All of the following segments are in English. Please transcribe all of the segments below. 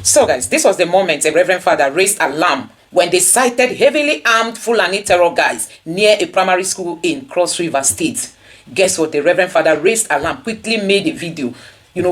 So guys, this was the moment a Reverend Father raised alarm when they sighted heavily armed Fulani Terror guys near a primary school in Cross River State. Guess what? The Reverend Father raised alarm, quickly made a video,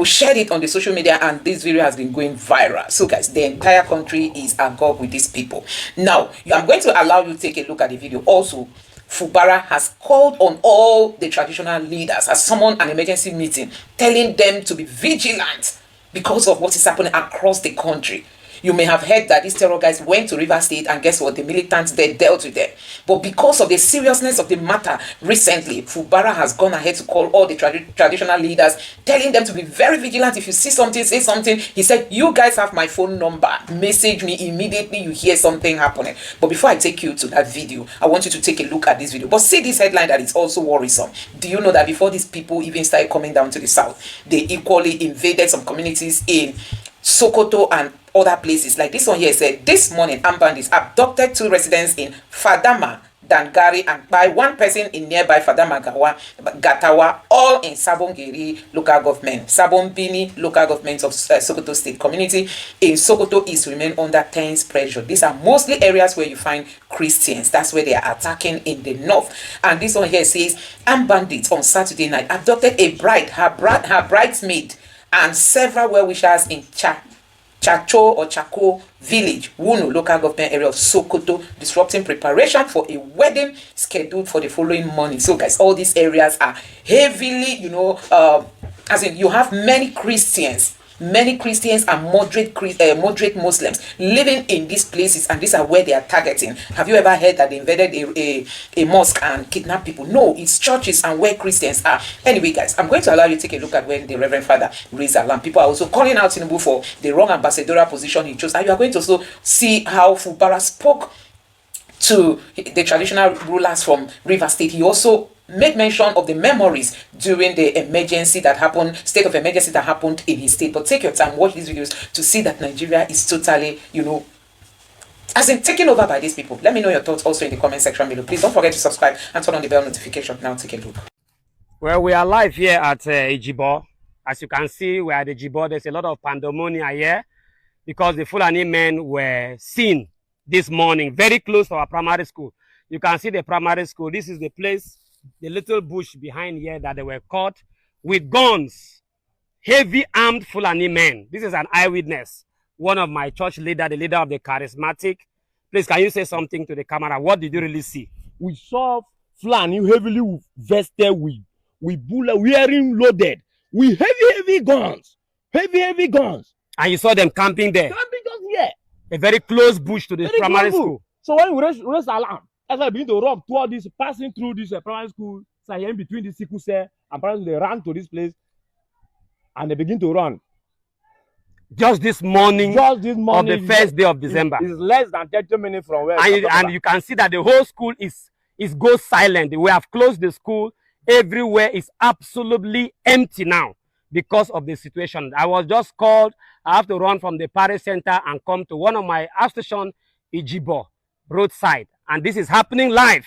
shared it on the social media, and this video has been going viral. So guys, the entire country is agog with these people. Now, I'm going to allow you to take a look at the video. Also, Fubara has called on all the traditional leaders, has summoned an emergency meeting, telling them to be vigilant because of what is happening across the country. You may have heard that these terror guys went to River State, and guess what? The militants there dealt with them. But because of the seriousness of the matter recently, Fubara has gone ahead to call all the traditional leaders, telling them to be very vigilant. If you see something, say something. He said, you guys have my phone number. Message me immediately you hear something happening. But before I take you to that video, I want you to take a look at this video. But see this headline that is also worrisome. Do you know that before these people even started coming down to the south, they equally invaded some communities in Sokoto and other places? Like this one here said, this morning armed bandits abducted 2 residents in Fadama, Dangari, and by 1 person in nearby Fadama Gatawa, all in Sabongeri local government, Sabombini local government of Sokoto State community in Sokoto East remain under tense pressure. These are mostly areas where you find Christians. That's where they are attacking in the north. And this one here says, armed bandits on Saturday night abducted a bride, her bridesmaid, and several well-wishers in Chako village, Wunu local government area of Sokoto, disrupting preparation for a wedding scheduled for the following morning. So guys, all these areas are heavily, as in you have many Christians and moderate Muslims living in these places, and these are where they are targeting. Have you ever heard that they invaded a mosque and kidnapped people? No, it's churches and where Christians are. Anyway, guys, I'm going to allow you to take a look at when the Reverend Father raised alarm. People are also calling out Tinubu for the wrong ambassadorial position he chose, and you are going to also see how Fubara spoke to the traditional rulers from River State. He also made mention of the memories during the emergency that happened, state of emergency that happened in his state. But take your time, watch these videos to see that Nigeria is totally, as in taken over by these people. Let me know your thoughts also in the comment section below. Please don't forget to subscribe and turn on the bell notification. Now take a look. Well, we are live here at Ijibo. As you can see, we are at Ijibo. There's a lot of pandemonium here because the Fulani men were seen this morning very close to our primary school. You can see the primary school. This is the place, the little bush behind here that they were caught with guns, heavy armed Fulani men. This is an eyewitness, one of my church leader, the leader of the charismatic. Please, can you say something to the camera? What did you really see? We saw Fulani heavily vested with bullet, wearing loaded, with heavy guns, heavy guns. And you saw them camping there? Camping just here. A very close bush to the primary school. So when we raised alarm, as I begin to run toward this, passing through this primary school, so in between the Sikuse and primary, they ran to this place and they begin to run. Just this morning of the first day of December. It's less than 30 minutes from where. And you can see that the whole school is ghost silent. We have closed the school. Everywhere is absolutely empty now because of the situation. I was just called. I have to run from the Paris Center and come to one of my stations, Ijibo, roadside. And this is happening live.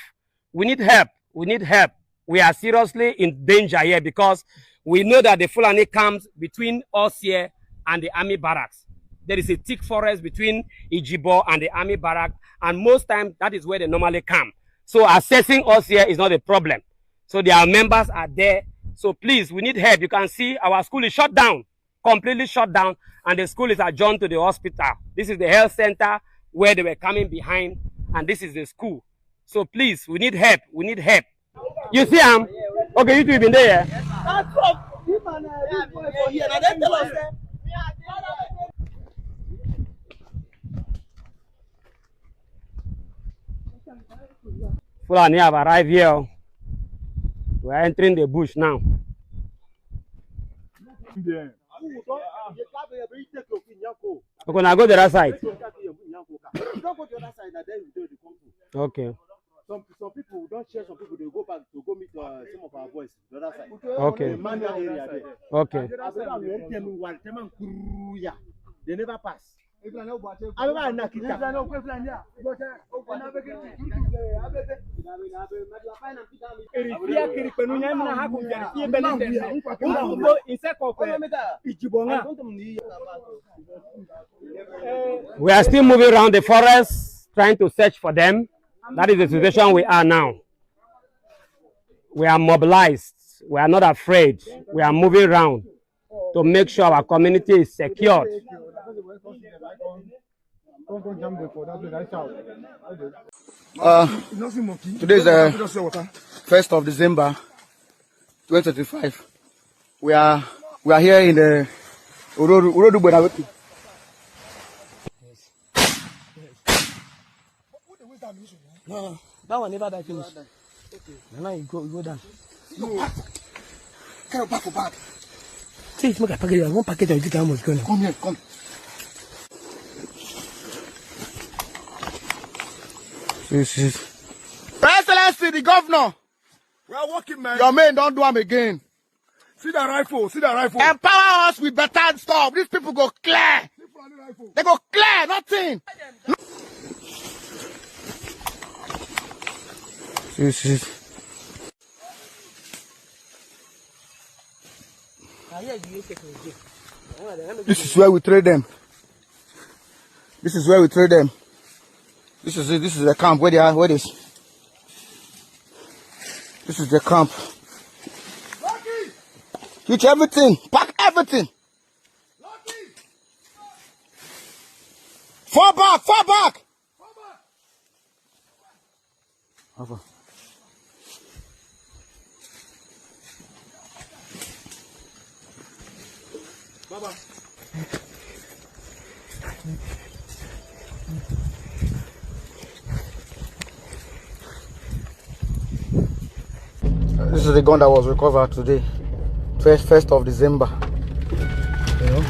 We need help. We need help. We are seriously in danger here because we know that the Fulani camps between us here and the army barracks. There is a thick forest between Ijibo and the army barrack, and most times that is where they normally camp. So accessing us here is not a problem. So their members are there. So please, we need help. You can see our school is shut down, completely shut down, and the school is adjourned to the hospital. This is the health center where they were coming behind, and this is the school. So please, we need help. We need help. You see him? Okay, you two have been there. Fulani have arrived here. We are entering the bush now. Okay, now go to the other side. Okay. Some people don't share. Some people they go back to go meet some of our boys the other side. Okay. The manual area there. Okay. They never pass. We are still moving around the forest, trying to search for them. That is the situation we are now. We are mobilized. We are not afraid. We are moving around to make sure our community is secured. Today is the 1st of December 2025. We are here in the Urodu Benaweti. No, that one never died finish. Okay. Now you go down. No. Carry back for back. See, it's make a package. One package of chicken was going. Come here, come. This is. Excellency, the governor. We are working, man. Your men don't do them again. See the rifle. See the rifle. Empower us with better stuff. These people go clear. They go clear, nothing. This is. This is where we trade them. This is where we trade them. This is it. This is the camp where they are. Where is? This is the camp. Switch everything. Pack everything. Fall back. Fall back. Over. Baba. This is the gun that was recovered today, 1st of December. You know,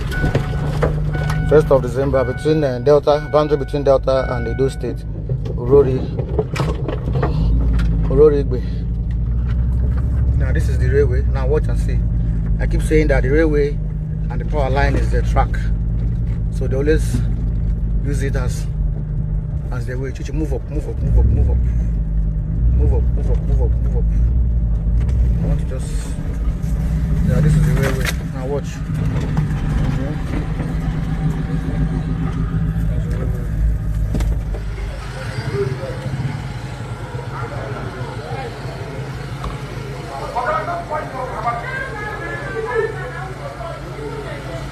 1st of December between Delta, boundary between Delta and Edo State, Urori Igbe. Now this is the railway. Now watch and see. I keep saying that the railway and the power line is the track, so they always use it as the way. Chichi, move up, move up, move up, move up, move up, move up, move up, move up. I want to just, yeah, this is the railway. Now watch.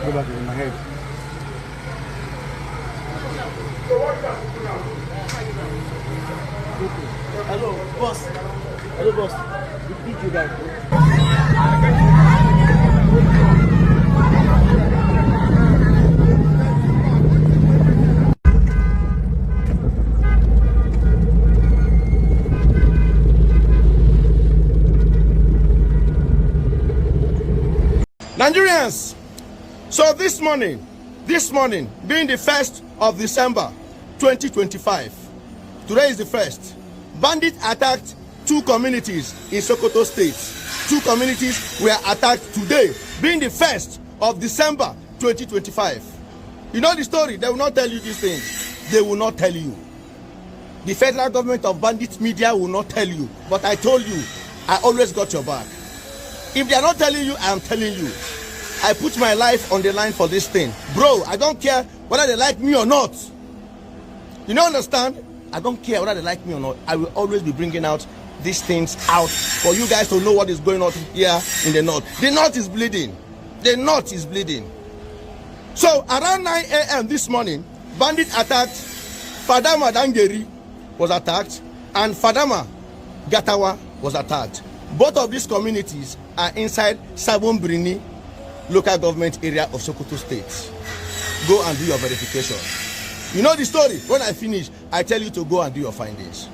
Go back in my head. Hello, boss. Hello, boss. Repeat you guys. Nigerians, so this morning being the 1st of December 2025, today is the 1st, bandits attacked 2 communities in Sokoto State. 2 communities were attacked today, being the 1st of December 2025. You know the story. They will not tell you these things. They will not tell you. The federal government of bandit media will not tell you. But I told you, I always got your back. If they are not telling you, I am telling you. I put my life on the line for this thing. Bro, I don't care whether they like me or not. You don't understand? I don't care whether they like me or not. I will always be bringing out these things out for you guys to know what is going on here in the north. The north is bleeding. The north is bleeding. So around 9 a.m. this morning, bandits attacked Fadama Dangeri was attacked and Fadama Gatawa was attacked. Both of these communities are inside Sabon Brini local government area of Sokoto State. Go and do your verification. You know the story. When I finish, I tell you to go and do your findings.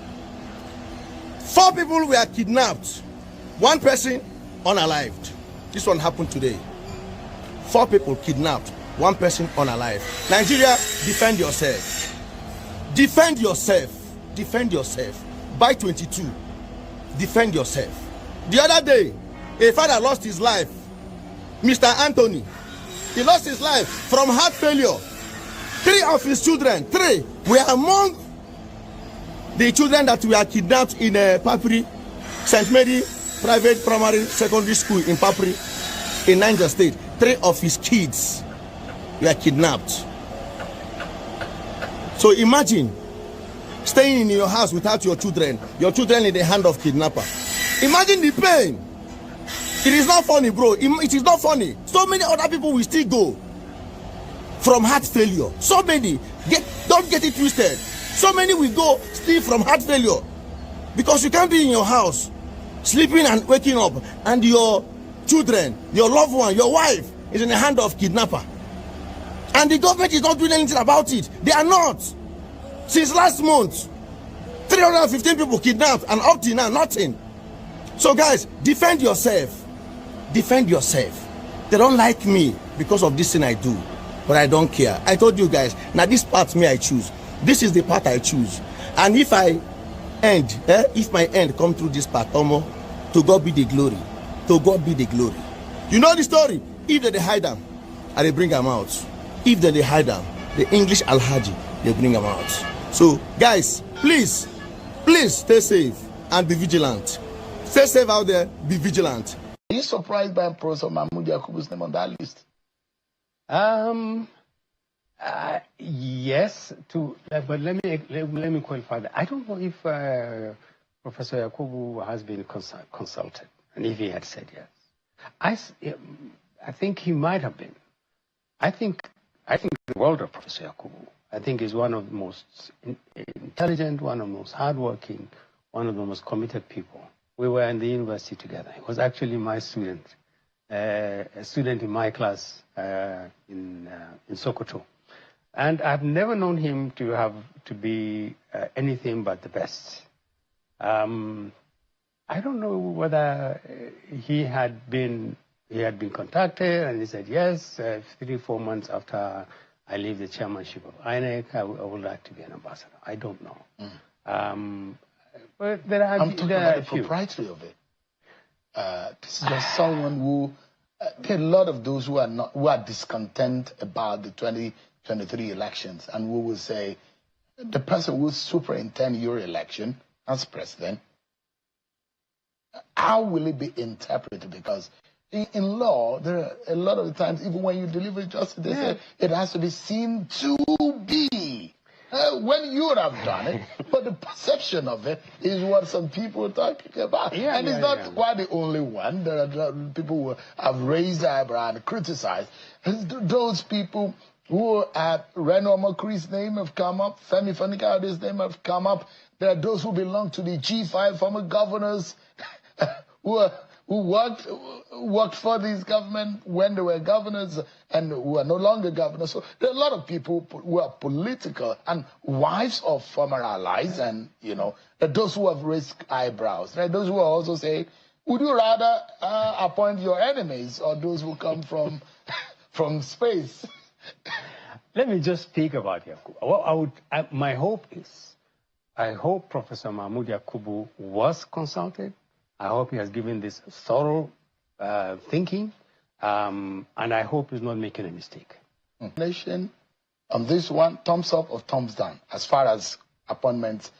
4 people were kidnapped. 1 person unalived. This one happened today. 4 people kidnapped. 1 person unalived. Nigeria, defend yourself. Defend yourself. Defend yourself. By 22, defend yourself. The other day, a father lost his life. Mr. Anthony, he lost his life from heart failure. 3 of his children, 3 were among the children that were kidnapped in Papri, St. Mary Private Primary Secondary School in Papri, in Niger State. 3 of his kids were kidnapped. So imagine staying in your house without your children in the hand of kidnapper. Imagine the pain. It is not funny, bro. It is not funny. So many other people will still go from heart failure. So many. Don't get it twisted. So many will go still from heart failure. Because you can't be in your house, sleeping and waking up, and your children, your loved one, your wife is in the hand of kidnapper. And the government is not doing anything about it. They are not. Since last month, 315 people kidnapped, and up till now, nothing. So guys, defend yourself. Defend yourself. They don't like me because of this thing I do, but I don't care. I told you guys, now this part me I choose. This is the part I choose. And if I end, if my end come through this part, to God be the glory. To God be the glory. You know the story. If they hide them, and they bring them out. If they hide them, the English Alhaji, they bring them out. So guys, please stay safe and be vigilant. Stay safe out there, be vigilant. Are you surprised by Professor Mahmoud Yakubu's name on that list? Yes, but let me qualify that. I don't know if Professor Yakubu has been consulted, and if he had said yes. I think he might have been. I think the world of Professor Yakubu, I think, is one of the most intelligent, one of the most hardworking, one of the most committed people. We were in the university together. He was actually my student, a student in my class in Sokoto. And I've never known him to be anything but the best. I don't know whether he had been contacted and he said yes. 3-4 months after I leave the chairmanship of INEC, I would like to be an ambassador. I don't know. But there are. I'm talking about the propriety of it. This is just someone who. There are a lot of those who are discontent about the 2023 elections, and who will say the person who will superintend your election as president. How will it be interpreted? Because in law, there are a lot of the times, even when you deliver justice, they say it has to be seen to be. When you would have done it, but the perception of it is what some people are talking about. And it's not quite the only one. There are people who have raised eyebrow and criticized. Those people who have Reno Makri's name have come up, Femi Fanikade's name have come up. There are those who belong to the G5 former governors who worked for this government when they were governors and who are no longer governors. So there are a lot of people who are political and wives of former allies, and there are those who have raised eyebrows. There are those who are also saying, would you rather appoint your enemies or those who come from space? Let me just speak about Yakubu. My hope is, I hope Professor Mahmoud Yakubu was consulted. I hope he has given this thorough thinking, and I hope he's not making a mistake. Nation, on this one, thumbs up or thumbs down as far as appointments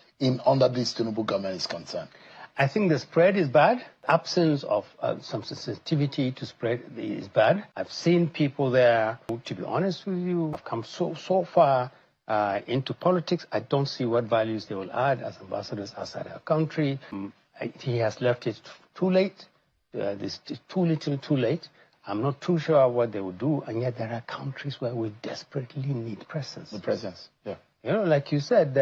under this Tinubu government is concerned? I think the spread is bad. Absence of some sensitivity to spread is bad. I've seen people there who, to be honest with you, have come so far into politics. I don't see what values they will add as ambassadors outside our country. He has left it too late. This too little, too late. I'm not too sure what they will do, and yet there are countries where we desperately need presence. The presence, yeah. Like you said,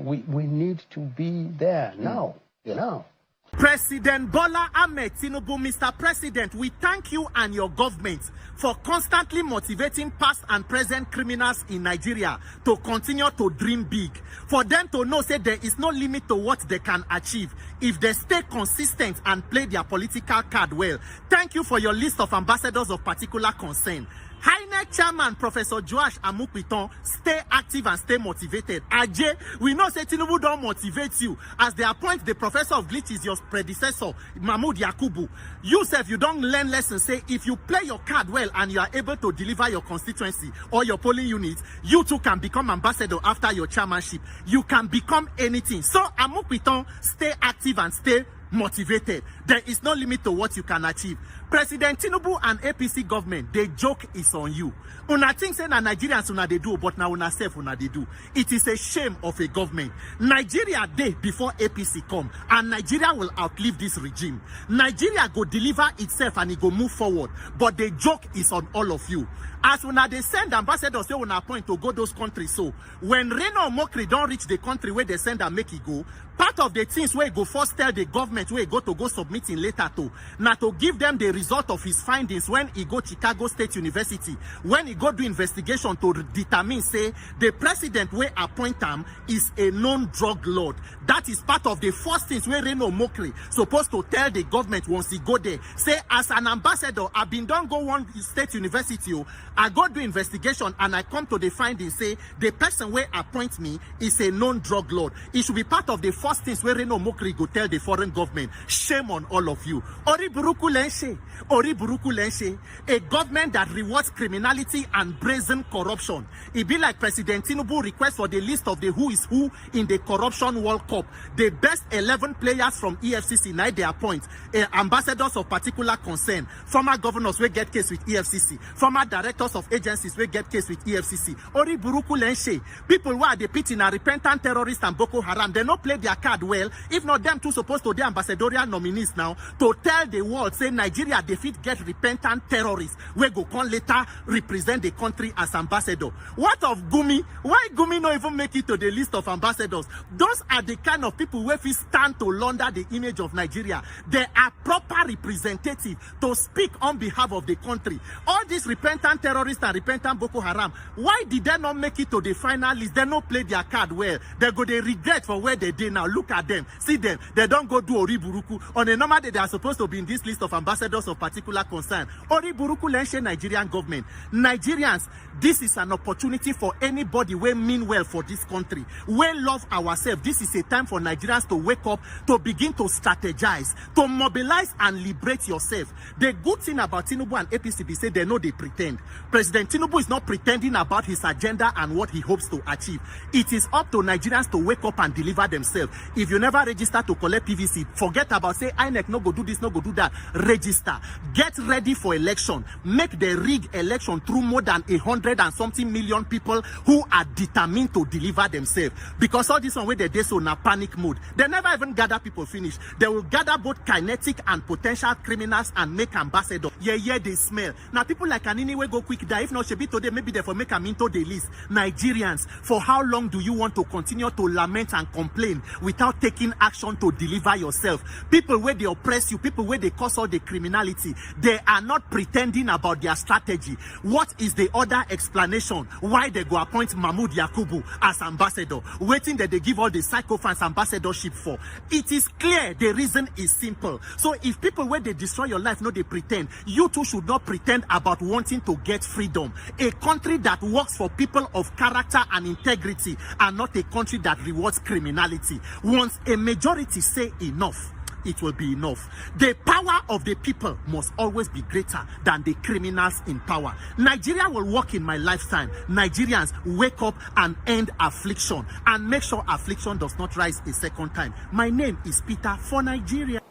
we need to be there now. Yeah. Now. President Bola Ahmed Tinubu, Mr. President, we thank you and your government for constantly motivating past and present criminals in Nigeria to continue to dream big. For them to know, say, there is no limit to what they can achieve if they stay consistent and play their political card well. Thank you for your list of ambassadors of particular concern. INEC Chairman Professor Joash Amukpiton, stay active and stay motivated. Ajay, we know say Tinubu don't motivate you as they appoint the professor of glitches, your predecessor, Mahmoud Yakubu. You self, you don't learn lessons. Say if you play your card well and you are able to deliver your constituency or your polling unit, you too can become ambassador after your chairmanship. You can become anything. So Amukpiton, stay active and stay motivated, there is no limit to what you can achieve. President Tinubu and APC government, the joke is on you. Una think say na Nigerians una they do, but now una self una they do. It is a shame of a government. Nigeria day before APC come, and Nigeria will outlive this regime. Nigeria go deliver itself and it go move forward. But the joke is on all of you. As una they send ambassadors say una appoint to go those countries, so when Reno Mokri don't reach the country where they send and make it go, part of the things where go first tell the government where go to go submitting later to, now to give them the result of his findings when he go Chicago State University, when he go do investigation to determine say the president where appoint him is a known drug lord. That is part of the first things where Reno Mokri supposed to tell the government once he go there. Say as an ambassador, I've been done go one state university, I go do investigation and I come to the findings say the person where appoint me is a known drug lord. It should be part of the first things where Reno Mokri go tell the foreign government. Shame on all of you. Ori buruku lenshe, a government that rewards criminality and brazen corruption. It be like President Tinubu request for the list of the who is who in the corruption World Cup. The best 11 players from EFCC now they appoint ambassadors of particular concern, former governors will get case with EFCC, former directors of agencies will get case with EFCC. Ori buruku lenshe, people who are the pitching are repentant terrorists and Boko Haram, they not play their card well. If not them two supposed to be ambassadorial nominees now to tell the world say Nigeria defeat get repentant terrorists we go come later represent the country as ambassador. What of Gumi? Why Gumi not even make it to the list of ambassadors? Those are the kind of people who stand to launder the image of Nigeria. They are proper representative to speak on behalf of the country. All these repentant terrorists and repentant Boko Haram, why did they not make it to the final list? They not play their card well. They go they regret for where they did now. Look at them, see them. They don't go do Oriburuku. On a normal day, they are supposed to be in this list of ambassadors of particular concern. Oriburuku lenshe Nigerian government. Nigerians, this is an opportunity for anybody we mean well for this country. We love ourselves. This is a time for Nigerians to wake up, to begin to strategize, to mobilize and liberate yourself. The good thing about Tinubu and APC be say they know they pretend. President Tinubu is not pretending about his agenda and what he hopes to achieve. It is up to Nigerians to wake up and deliver themselves. If you never register to collect PVC, forget about say INEC no go do this, no go do that. Register. Get ready for election. Make the rig election through more than 100 and something million people who are determined to deliver themselves. Because all this one where they so na panic mode. They never even gather people finish. They will gather both kinetic and potential criminals and make ambassadors. Yeah, they smell. Now people like Anini will go quick die. If not, should be today, maybe they for make them into the list. Nigerians, for how long do you want to continue to lament and complain without taking action to deliver yourself? People where they oppress you, people where they cause all the criminality, they are not pretending about their strategy. What is the other explanation why they go appoint Mahmoud Yakubu as ambassador, waiting that they give all the psychophants ambassadorship for? It is clear the reason is simple. So if people where they destroy your life, no, they pretend, you too should not pretend about wanting to get freedom. A country that works for people of character and integrity and not a country that rewards criminality. Once a majority say enough, it will be enough. The power of the people must always be greater than the criminals in power. Nigeria will work in my lifetime. Nigerians, wake up and end affliction and make sure affliction does not rise a second time. My name is Peter for Nigeria.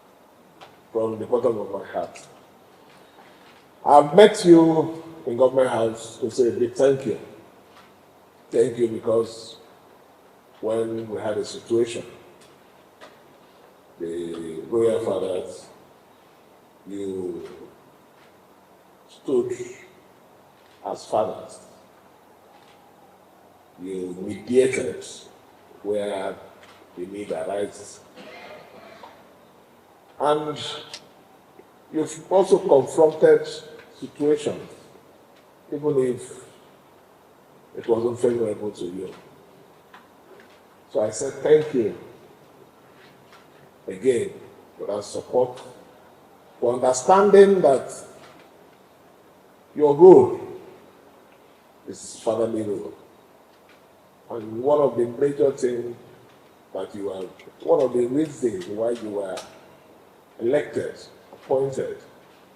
From the bottom of my heart, I've met you in Government House to say a big thank you. Thank you because when we had a situation, the royal fathers, you stood as fathers. You mediated where the need arises. And you've also confronted situations, even if it wasn't favorable to you. So I said thank you again for that support, for understanding that your role is fatherly role. And one of the major things that you are, one of the reasons why you were elected, appointed,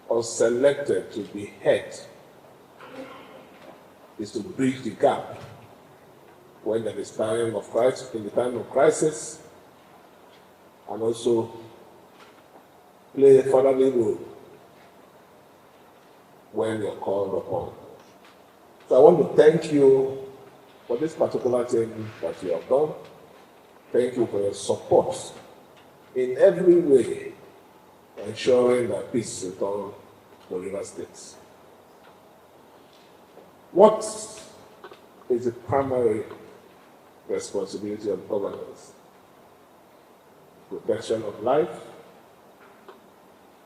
or selected to be head is to bridge the gap when there is time of crisis, in the time of crisis, and also play a fatherly role when you're called upon. So I want to thank you for this particular thing that you have done. Thank you for your support in every way, ensuring that peace is returned to River State. What is the primary responsibility of governance? Protection of life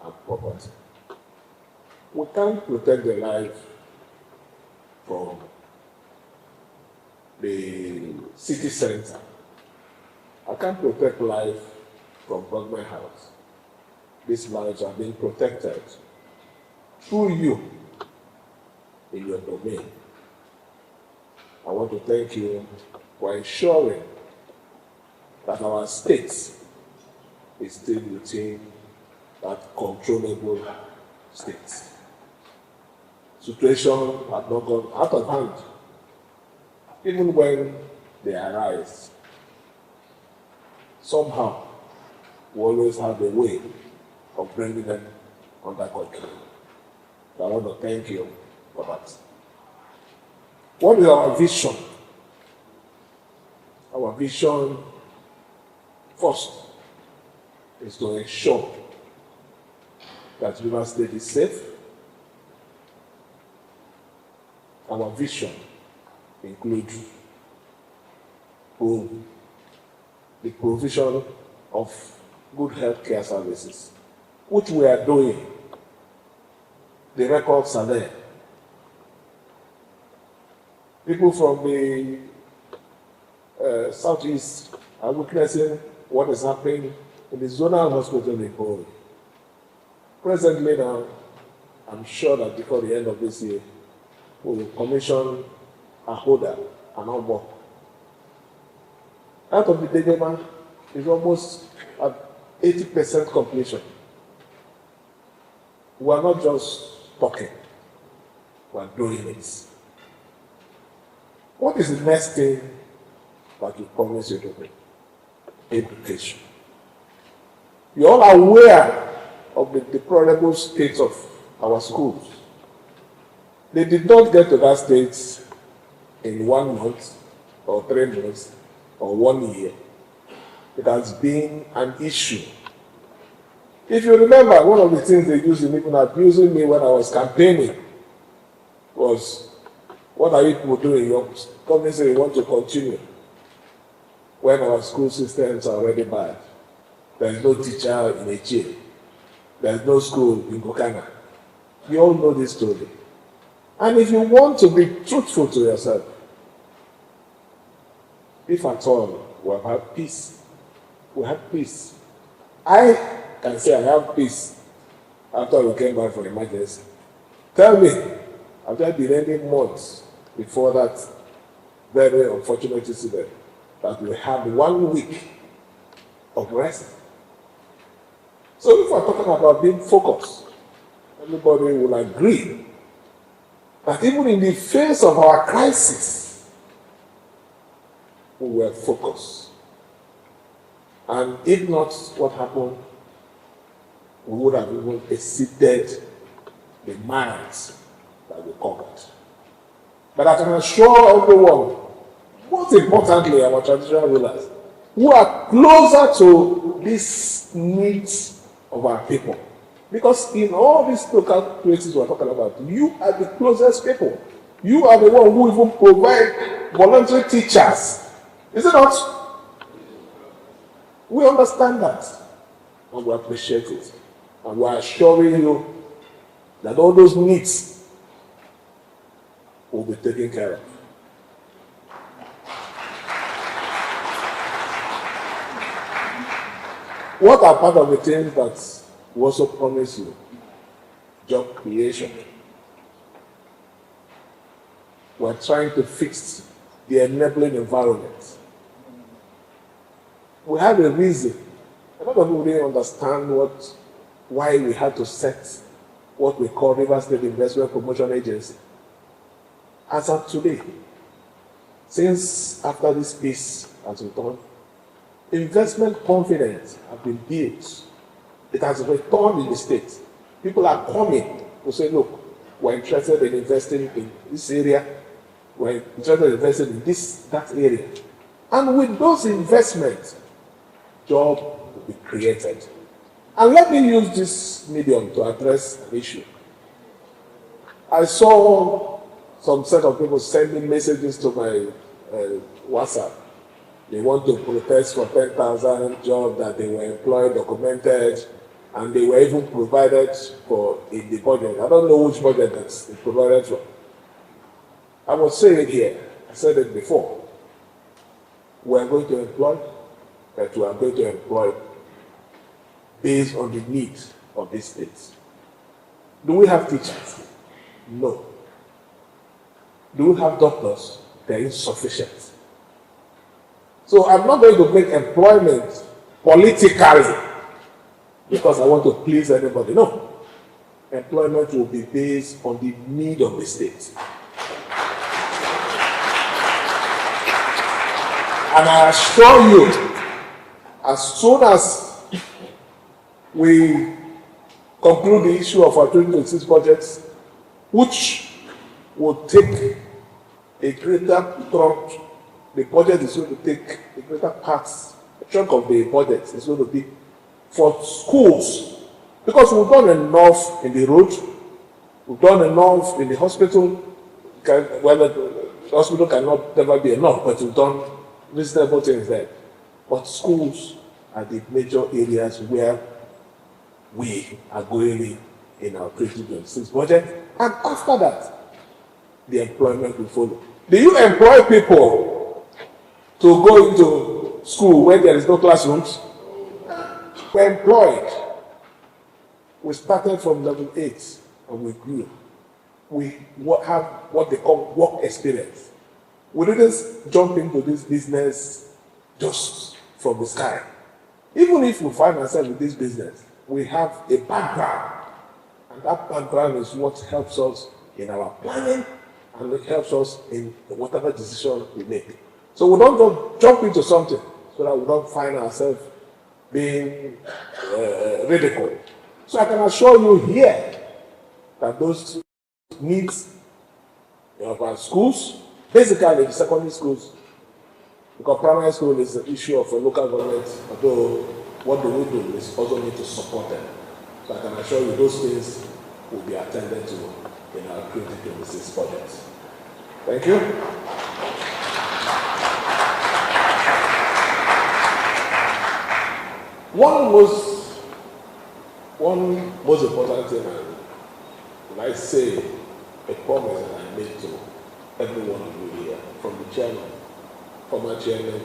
and property. We can't protect the life from the city center. I can't protect life from government house. These lives are being protected through you in your domain. I want to thank you for ensuring that our state is still within that controllable state. Situation had not gone out of hand, even when they arise. Somehow, we always have a way of bringing them under control. So I want to thank you for that. What is our vision? Our vision, first, is to ensure that River State is safe. Our vision includes the provision of good healthcare services, which we are doing. The records are there. People from the southeast are witnessing what is happening in the zonal hospital in Bori. Presently now, I'm sure that before the end of this year, we will commission a holder and all more. Out of the Degema is almost at 80% completion. We are not just talking, we are doing it. What is the next thing that you promise you to do? Education. You're all aware of the deplorable state of our schools. They did not get to that state in 1 month, or 3 months, or 1 year. It has been an issue. If you remember, one of the things they used in even abusing me when I was campaigning was, what are you people doing? Your company said you want to continue when our school systems are already bad. There is no teacher in Echie. There is no school in Kokana. You all know this story. And if you want to be truthful to yourself, if at all we have had peace, we have peace. I can say I have peace after we came back from emergency. Tell me, have there been any months before that very unfortunate incident that we had 1 week of rest? So if we're talking about being focused, everybody will agree that even in the face of our crisis, we were focused. And if not what happened, we would have even exceeded the miles that we covered. But I can assure everyone, most importantly, our traditional rulers, who are closer to these needs of our people. Because in all these local places we're talking about, you are the closest people. You are the one who even provide voluntary teachers. Is it not? We understand that. And we appreciate it. And we are assuring you that all those needs will be taken care of. What are part of the things that we also promise you? Job creation. We're trying to fix the enabling environment. We have a reason. A lot of people didn't understand why we had to set what we call River State Investment Promotion Agency. As of today, since after this peace has returned, investment confidence has been built It has returned in the state. People are coming to say, look, we're interested in investing in this area. We're interested in investing in that area. And with those investments, job will be created. And let me use this medium to address an issue. I saw some set of people sending messages to my WhatsApp. They want to protest for 10,000 jobs that they were employed, documented, and they were even provided for in the budget. I don't know which budget that's provided for. I will say it here. I said it before. We are going to employ, but we are going to employ based on the needs of these states. Do we have teachers? No. Do we have doctors? They're insufficient. So I'm not going to make employment politically because I want to please anybody. No. Employment will be based on the need of the state. And I assure you, as soon as we conclude the issue of our 2026 budgets, which will take a greater trunk, the budget is going to take a greater part, a chunk of the budget is going to be for schools. Because we've done enough in the road, we've done enough in the hospital. Well, the hospital cannot never be enough, but we've done reasonable things there. But schools are the major areas where we are going in our 2026 budget. And after that, the employment will follow. Do you employ people to go into school where there is no classrooms? We're employed. We started from level 8 and we grew. We have what they call work experience. We didn't jump into this business just from the sky. Even if we find ourselves in this business, we have a background. And that background is what helps us in our planning and it helps us in whatever decision we make. So we don't just jump into something so that we don't find ourselves being ridiculed. So I can assure you here that those needs of our schools, basically the secondary schools, because primary school is an issue of a local government, although what they will do is also need to support them. So I can assure you those things will be attended to in our 2026 budget. Thank you. One most important thing, and I say a promise that I made to every one of you here, from the chairman, former chairman,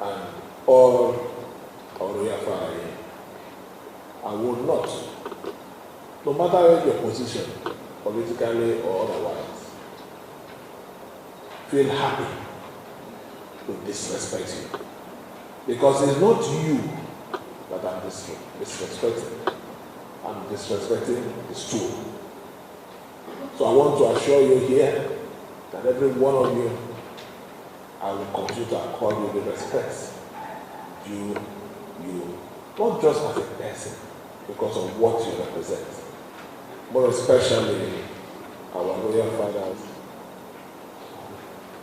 and all our royal family, I will not, no matter your position, politically or otherwise, feel happy to disrespect you. Because it's not you that I'm disrespecting. I'm disrespecting the stool. So I want to assure you here that every one of you, I will continue to accord you the respect you, not just as a person, because of what you represent, more especially our royal fathers,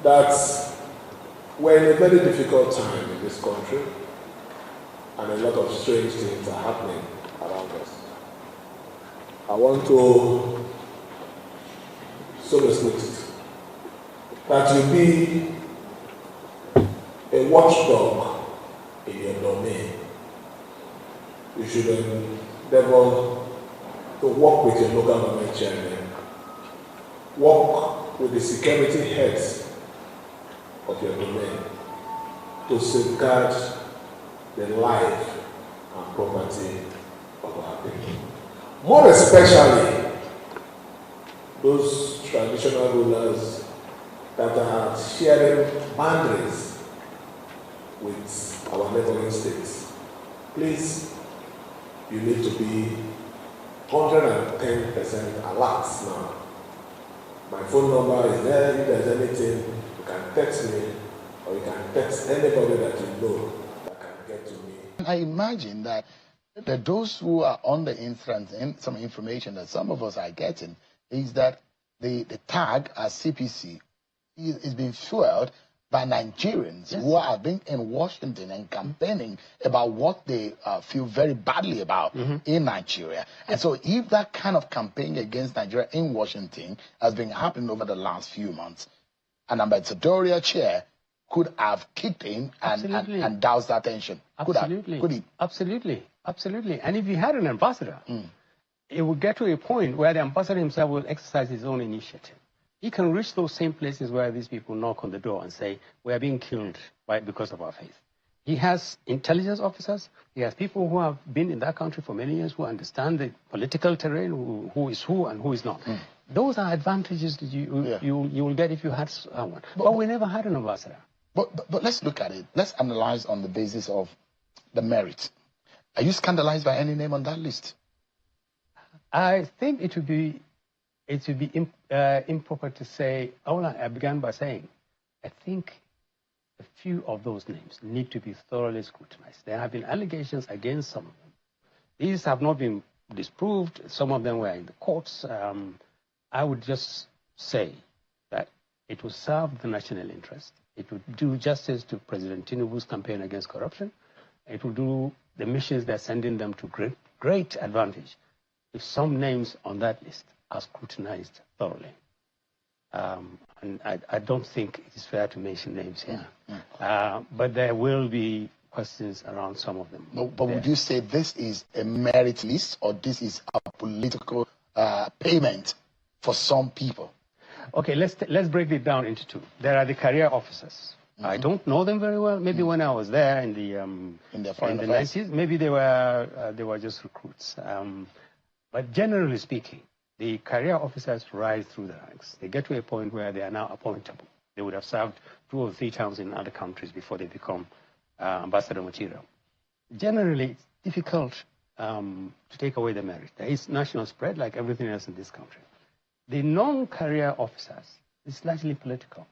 that we're in a very difficult time in this country, and a lot of strange things are happening around us. I want to solicit that you be a watchdog in your domain. You should endeavor to work with your local government chairman, work with the security heads of your domain to safeguard the life and property of our people. More especially, those traditional rulers that are sharing boundaries with our neighboring states. Please, you need to be 110% alert now. My phone number is there. If there's anything, you can text me, or you can text anybody that you know that can get to me. I imagine that those who are on the instance, and some information that some of us are getting is that the tag as CPC is being fueled by Nigerians who are being in Washington and campaigning about what they feel very badly about in Nigeria. And so if that kind of campaign against Nigeria in Washington has been happening over the last few months, an ambassadorial chair could have kicked in and doused that tension. Absolutely. Could he? Absolutely. And if you had an ambassador, it would get to a point where the ambassador himself will exercise his own initiative. He can reach those same places where these people knock on the door and say, we are being killed because of our faith. He has intelligence officers. He has people who have been in that country for many years, who understand the political terrain, who is who and who is not. Those are advantages that you will get if you had someone. But we never had an ambassador. But let's look at it. Let's analyze on the basis of the merit. Are you scandalized by any name on that list? I think it would be improper to say. I began by saying, I think a few of those names need to be thoroughly scrutinized. There have been allegations against some of them. These have not been disproved. Some of them were in the courts. I would just say that it will serve the national interest. It would do justice to President Tinubu's campaign against corruption. It will do the missions they're sending them to great advantage if some names on that list are scrutinized thoroughly. And I don't think it is fair to mention names here. But there will be questions around some of them. But would you say this is a merit list or this is a political payment for some people? Okay, let's break it down into two. There are the career officers. I don't know them very well. Maybe when I was there in the 90s, maybe they were just recruits. But generally speaking, the career officers rise through the ranks. They get to a point where they are now appointable. They would have served 2 or 3 terms in other countries before they become ambassador material. Generally, it's difficult to take away the merit. There is national spread like everything else in this country. The non-career officers is largely political.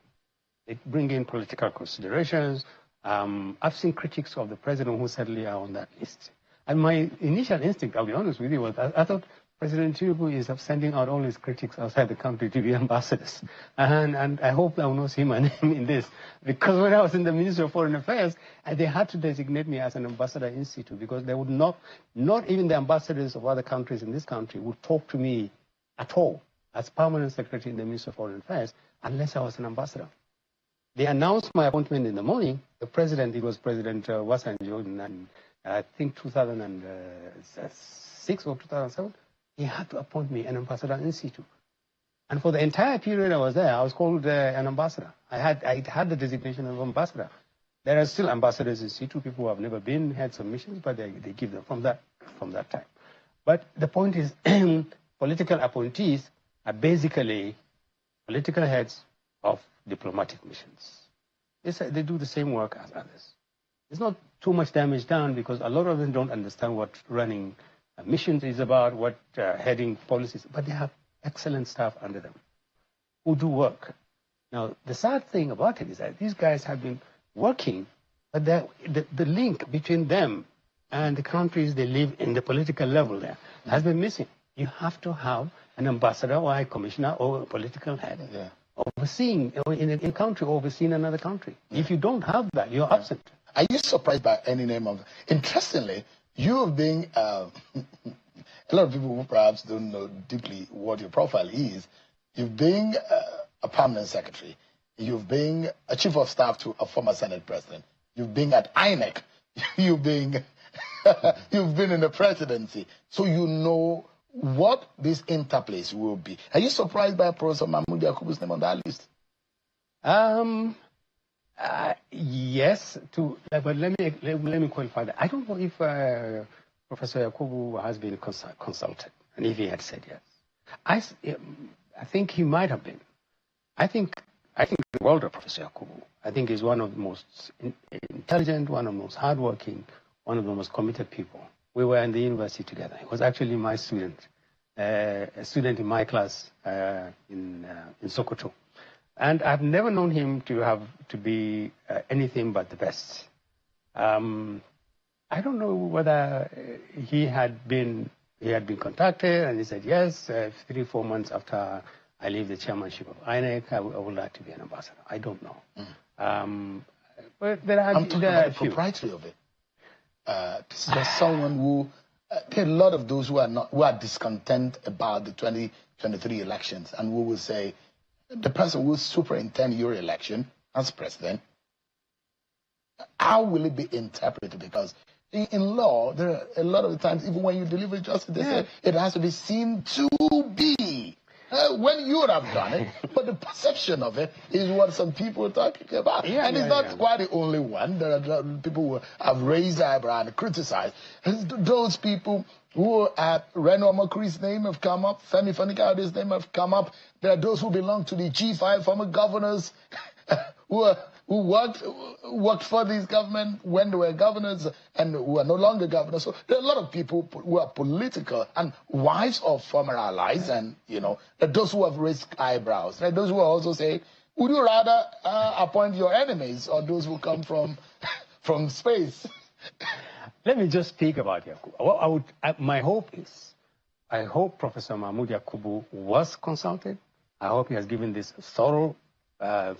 They bring in political considerations. I've seen critics of the president who certainly are on that list. And my initial instinct, I'll be honest with you, was I thought President Tinubu is sending out all his critics outside the country to be ambassadors. And I hope I will not see my name in this. Because when I was in the Ministry of Foreign Affairs, they had to designate me as an ambassador in situ because they would not even the ambassadors of other countries in this country would talk to me at all as permanent secretary in the Ministry of Foreign Affairs unless I was an ambassador. They announced my appointment in the morning. The president, it was President Obasanjo in, I think 2006 or 2007, he had to appoint me an ambassador in situ. And for the entire period I was there, I was called an ambassador. I had the designation of ambassador. There are still ambassadors in situ, people who have never been, had some missions, but they give them from that time. But the point is, political appointees are basically political heads of diplomatic missions. They do the same work as others. There's not too much damage done because a lot of them don't understand what running missions is about, what heading policies, but they have excellent staff under them who do work. Now, the sad thing about it is that these guys have been working, but the link between them and the countries they live in, the political level there, has been missing. You have to have an ambassador or a commissioner or a political head overseeing in a country, overseeing another country. If you don't have that, you're absent. Are you surprised by any name of? Interestingly, you have been a lot of people who perhaps don't know deeply what your profile is. You've been a permanent secretary. You've been a chief of staff to a former Senate president. You've been at INEC. You've been in the presidency, so you know what this interplays will be. Are you surprised by Professor Mahmoud Yakubu's name on that list? Yes, but let me qualify that. I don't know if Professor Yakubu has been consulted, and if he had said yes. I think he might have been. I think the world of Professor Yakubu, I think he's one of the most intelligent, one of the most hardworking, one of the most committed people. We were in the university together. He was actually my student, a student in my class in Sokoto. And I've never known him to be anything but the best. I don't know whether he had been contacted and he said, yes, 3-4 months after I leave the chairmanship of INEC, I would like to be an ambassador. I don't know. But I'm talking about the propriety of it. This is just someone who, there are a lot of those who are discontent about the 2023 elections and who will say, the person who will superintend your election as president, how will it be interpreted? Because in law, there are a lot of the times, even when you deliver justice, they say it has to be seen to be. When you would have done it, but the perception of it is what some people are talking about. And it's not quite the only one. There are people who have raised eyebrow and criticized. Those people who Reno Makuri's name have come up, Femi Fanikaude's name have come up. There are those who belong to the G5 former governors who worked for this government when they were governors and who are no longer governors. So there are a lot of people who are political and wives of former allies, and there are those who have raised eyebrows. There are those who also say, would you rather appoint your enemies or those who come from space? Let me just speak about Yakubu. My hope is, I hope Professor Mahmoud Yakubu was consulted. I hope he has given this thorough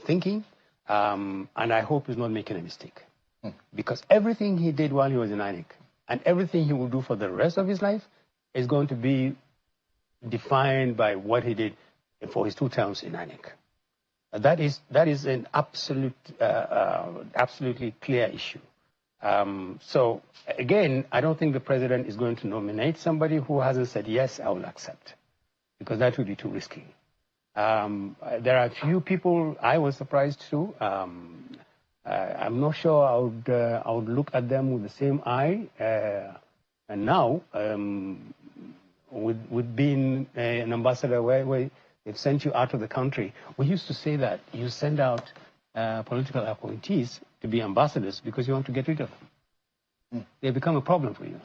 thinking. And I hope he's not making a mistake. Because everything he did while he was in INEC and everything he will do for the rest of his life is going to be defined by what he did for his 2 terms in INEC. That is an absolutely clear issue. So again, I don't think the president is going to nominate somebody who hasn't said, yes, I will accept. Because that would be too risky. There are a few people I was surprised too. I'm not sure I would look at them with the same eye. And now, with being an ambassador where they've sent you out of the country, we used to say that you send out political appointees to be ambassadors because you want to get rid of them. They become a problem for you.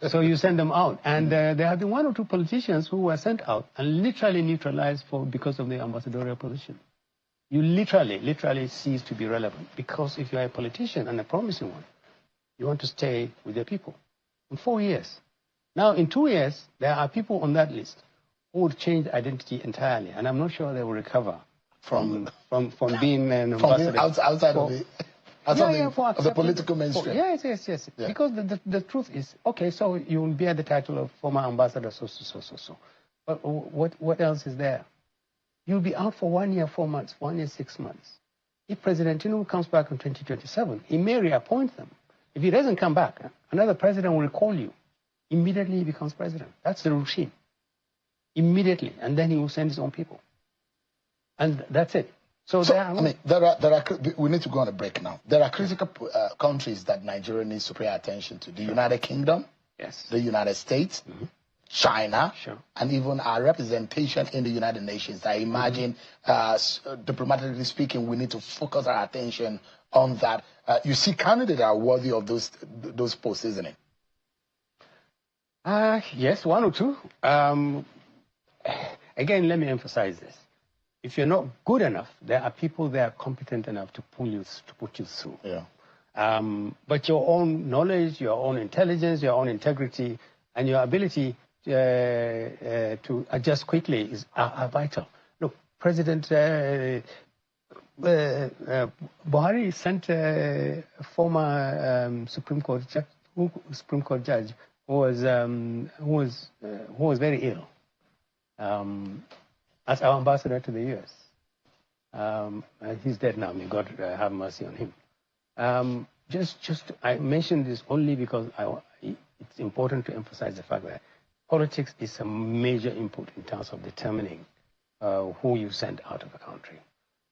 So you send them out. And there have been 1 or 2 politicians who were sent out and literally neutralized because of the ambassadorial position. You literally cease to be relevant. Because if you're a politician and a promising one, you want to stay with your people. In 4 years. Now, in 2 years, there are people on that list who would change identity entirely. And I'm not sure they will recover from being an ambassador. Outside of it. Of the political mainstream. Yes. Yeah. Because the truth is, okay, so you will bear the title of former ambassador, so. But what else is there? You'll be out for 1 year, 4 months, 1 year, 6 months. If President Tinubu comes back in 2027, he may reappoint them. If he doesn't come back, another president will recall you. Immediately he becomes president. That's the routine. Immediately. And then he will send his own people. And that's it. So we need to go on a break now. There are critical countries that Nigeria needs to pay attention to. The United Kingdom, the United States, China, and even our representation in the United Nations. I imagine, diplomatically speaking, we need to focus our attention on that. You see, candidates are worthy of those posts, isn't it? Yes, 1 or 2. Again, let me emphasize this. If you're not good enough, there are people that are competent enough to put you through. Yeah. But your own knowledge, your own intelligence, your own integrity, and your ability to adjust quickly are vital. Look, President Buhari sent a former Supreme Court judge who was very ill. As our ambassador to the U.S. He's dead now. May God have mercy on him. I mentioned this only because it's important to emphasize the fact that politics is a major input in terms of determining who you send out of the country.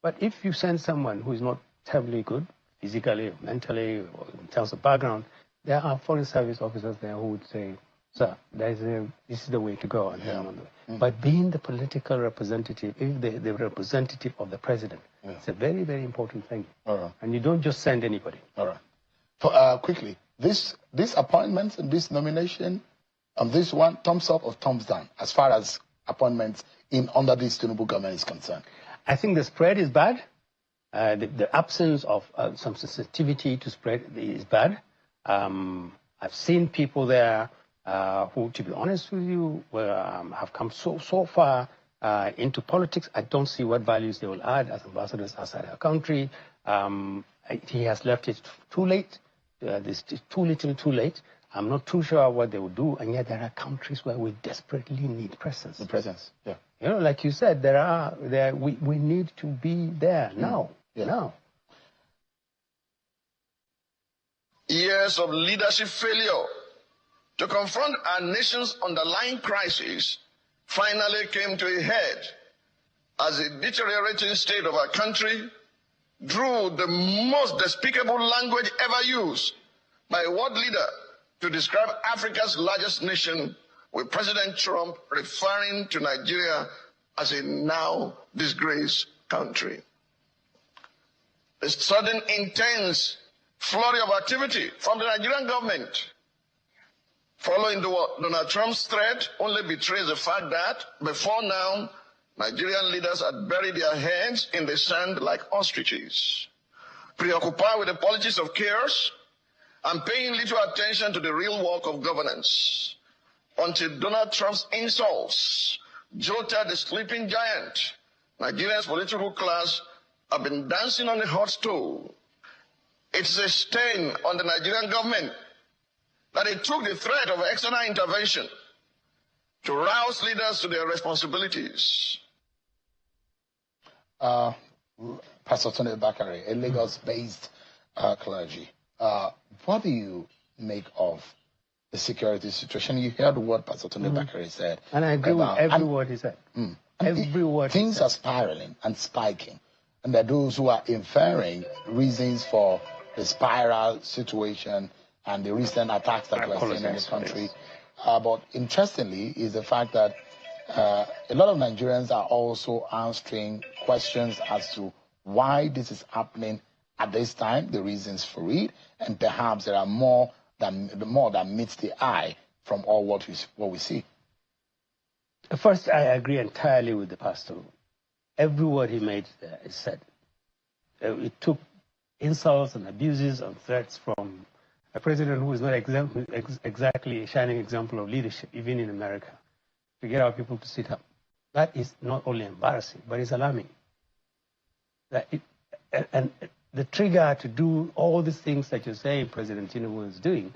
But if you send someone who is not terribly good, physically, or mentally, or in terms of background, there are foreign service officers there who would say, sir, this is the way to go. And But being the political representative, the representative of the president, it's a very, very important thing. And you don't just send anybody. All right. Quickly, this appointment and this nomination, this one, thumbs up or thumbs down, as far as appointments under this Tinubu government is concerned? I think the spread is bad. The absence of some sensitivity to spread is bad. I've seen people there who, to be honest with you, have come so far into politics. I don't see what values they will add as ambassadors outside our country. He has left it too late. This is too little, too late. I'm not too sure what they will do, and yet there are countries where we desperately need presence. The presence, yeah. You know, like you said, we need to be there now. Yeah. Now. Years of leadership failure to confront our nation's underlying crisis finally came to a head as the deteriorating state of our country drew the most despicable language ever used by a world leader to describe Africa's largest nation, with President Trump referring to Nigeria as a now disgraced country. The sudden intense flurry of activity from the Nigerian government following Donald Trump's threat only betrays the fact that before now, Nigerian leaders had buried their heads in the sand like ostriches, preoccupied with the politics of chaos and paying little attention to the real work of governance, until Donald Trump's insults jolted the sleeping giant. Nigeria's political class have been dancing on the hot stove. It's a stain on the Nigerian government that it took the threat of external intervention to rouse leaders to their responsibilities. Pastor Tony Bakare, a Lagos-based clergy. What do you make of the security situation? You heard what Pastor Tony Bakare said. And I agree with every word he said. Every word. Things are spiraling and spiking. And there are those who are inferring reasons for the spiral situation and the recent attacks that we're seeing in the country. But interestingly is the fact that a lot of Nigerians are also answering questions as to why this is happening at this time, the reasons for it, and perhaps there are more that meets the eye from all what we see. First, I agree entirely with the pastor. Every word he made is said. It took insults and abuses and threats from a president who is not exactly a shining example of leadership, even in America, to get our people to sit up. That is not only embarrassing, but it's alarming. And the trigger to do all these things that you're saying President Tinubu is doing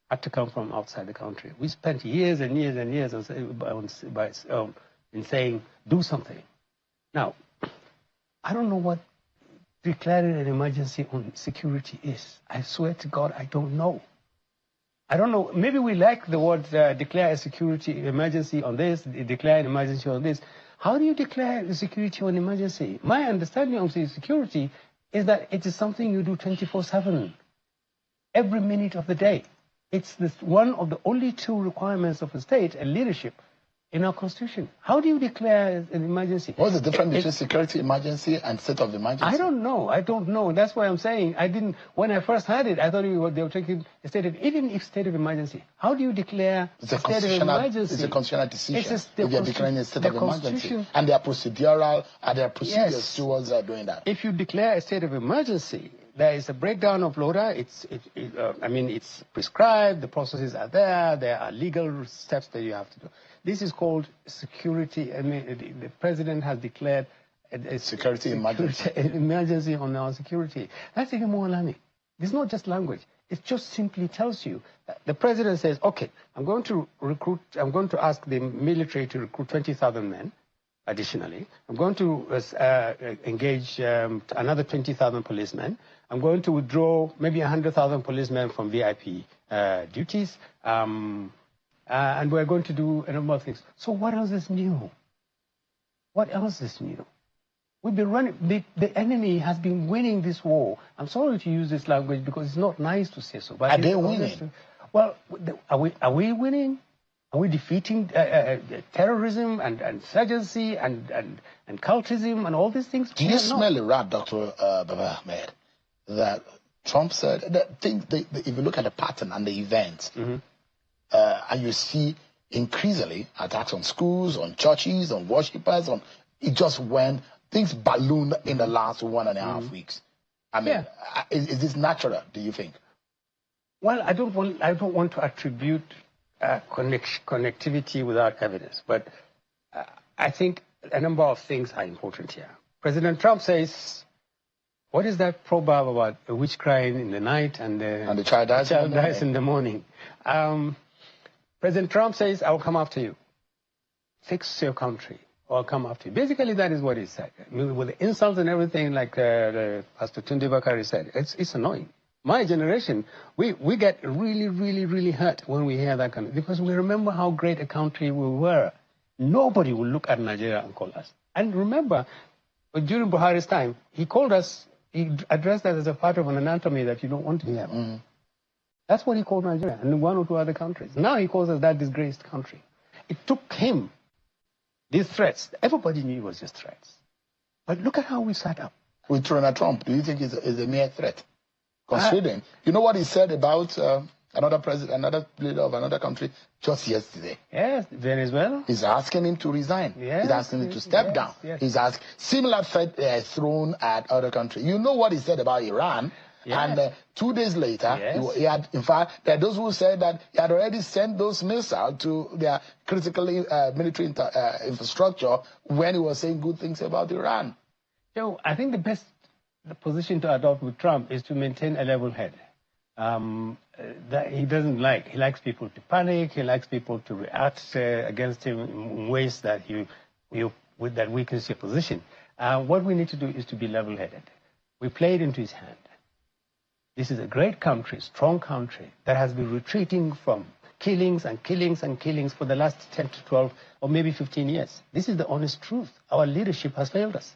had to come from outside the country. We spent years and years and years in saying, do something. Now, I don't know what declaring an emergency on security is. I swear to God, I don't know. I don't know. Maybe we like the word declare a security emergency on this, declare an emergency on this. How do you declare a security on emergency? My understanding of security is that it is something you do 24/7, every minute of the day. It's one of the only two requirements of a state and leadership in our constitution. How do you declare an emergency? What's the difference between security emergency and state of emergency? I don't know. That's why I'm saying when I first heard it, I thought they were taking a state of, even if state of emergency. How do you declare a state of emergency? It's a constitutional decision. If you're declaring a state of emergency. And there are procedural, there are procedures towards doing that. If you declare a state of emergency, there is a breakdown of LODA. It's prescribed. The processes are there. There are legal steps that you have to do. This is called security. The president has declared a security emergency on our security. That's even more alarming. It's not just language. It just simply tells you that the president says, okay, I'm going to ask the military to recruit 20,000 men. Additionally, I'm going to engage another 20,000 policemen. I'm going to withdraw maybe 100,000 policemen from VIP duties. And we're going to do a number of things. So what else is new? What else is new? We've been running, the enemy has been winning this war. I'm sorry to use this language because it's not nice to say so. But are they winning? Well, are we winning? Are we defeating terrorism and insurgency and cultism and all these things? Do you smell a rat, Dr. Baba Ahmed, that Trump said that if you look at the pattern and the events, and you see increasingly attacks on schools, on churches, on worshippers, it just went, things ballooned in the last 1.5 weeks. I mean, is this natural, do you think? Well, I don't want to attribute connectivity without evidence, but I think a number of things are important here. President Trump says, what is that proverb about a witch crying in the night and the child dies in the morning? President Trump says, I will come after you. Fix your country, or I'll come after you. Basically, that is what he said. I mean, with the insults and everything, like Pastor Tunde Bakari said, it's annoying. My generation, we get really, really, really hurt when we hear that kind of, because we remember how great a country we were. Nobody will look at Nigeria and call us. And remember, during Buhari's time, he called us, he addressed us as a part of an anatomy that you don't want to hear. Mm-hmm. That's what he called Nigeria and one or two other countries. Now he calls us that disgraced country. It took him, these threats, everybody knew it was just threats. But look at how we sat up. With Donald Trump, do you think it's a mere threat? Considering, you know what he said about another president, another leader of another country just yesterday? Yes, Venezuela. He's asking him to resign. Yes, he's asking him to step down. Yes. He's asked similar threat thrown at other countries. You know what he said about Iran? Yes. And 2 days later, he had, in fact, there are those who said that he had already sent those missiles to their critically military infrastructure when he was saying good things about Iran. I think the position to adopt with Trump is to maintain a level head. That he doesn't like. He likes people to panic. He likes people to react against him in ways that that weakens your position. What we need to do is to be level-headed. We played into his hand. This is a great country, strong country, that has been retreating from killings and killings and killings for the last 10 to 12 or maybe 15 years. This is the honest truth. Our leadership has failed us.